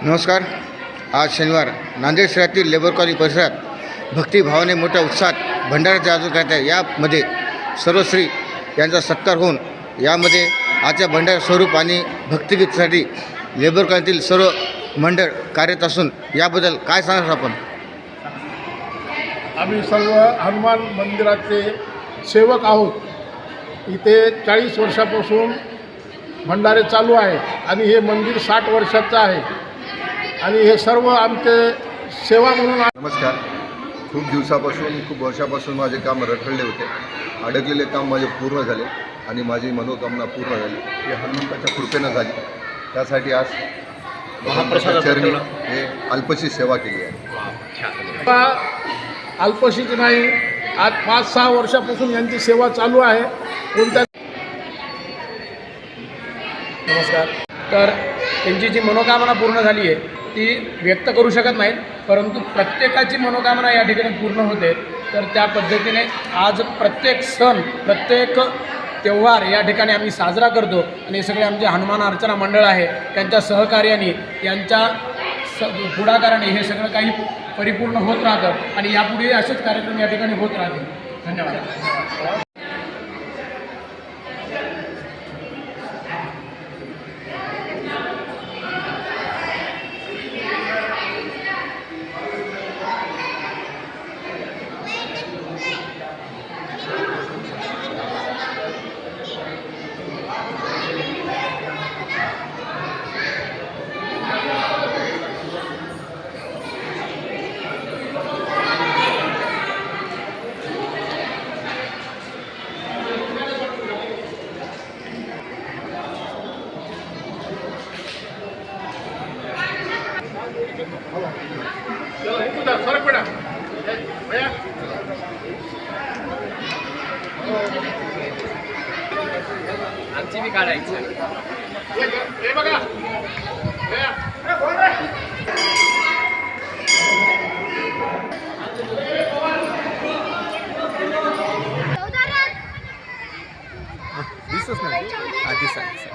नमस्कार. आज शनिवार नांदेड शहरातील लेबर कॉलनी परिसरात भक्तिभावाने मोठ्या उत्साहात भंडाऱ्याचे आयोजन करण्यात आहे. यामध्ये सर्वश्री यांचा सत्कार होऊन यामध्ये आजच्या भंडारा स्वरूप आणि भक्तिगीतासाठी लेबर कॉलनीतील सर्व मंडळ कार्यरत असून याबद्दल काय सांगाल आपण? आम्ही सर्व हनुमान मंदिराचे सेवक आहोत. इथे 40 वर्षापासून भंडारे चालू आहे आणि हे मंदिर 60 वर्षाचं आहे आणि हे सर्व आमचे सेवा म्हणून. नमस्कार. खूप दिवसापासून खूप वर्षापासून माझे काम रखडले होते. अडकलेले काम माझे पूर्ण झाले आणि माझी मनोकामना पूर्ण झाली. हे हनुमंताच्या कृपेनं झाली. त्यासाठी आज महाप्रसादाचरणी हे अल्पशी सेवा केली आहे. अल्पशीच नाही, आज 5-6 वर्षापासून यांची सेवा चालू आहे. कोणत्या नमस्कार. तर त्यांची जी मनोकामना पूर्ण झाली आहे ती व्यक्त करू शकत नाहीत, परंतु प्रत्येकाची मनोकामना या ठिकाणी पूर्ण होते. तर त्या पद्धतीने आज प्रत्येक सण, प्रत्येक त्यौहार या ठिकाणी आम्ही साजरा करतो आणि हे सगळे आमचे हनुमान अर्चना मंडळ आहे त्यांच्या सहकार्याने, यांच्या पुढाकाराने हे सगळं काही परिपूर्ण होत राहतं आणि यापुढे असेच कार्यक्रम या ठिकाणी होत राहतील. धन्यवाद. आमची बी काढायची. दिसतच नाही.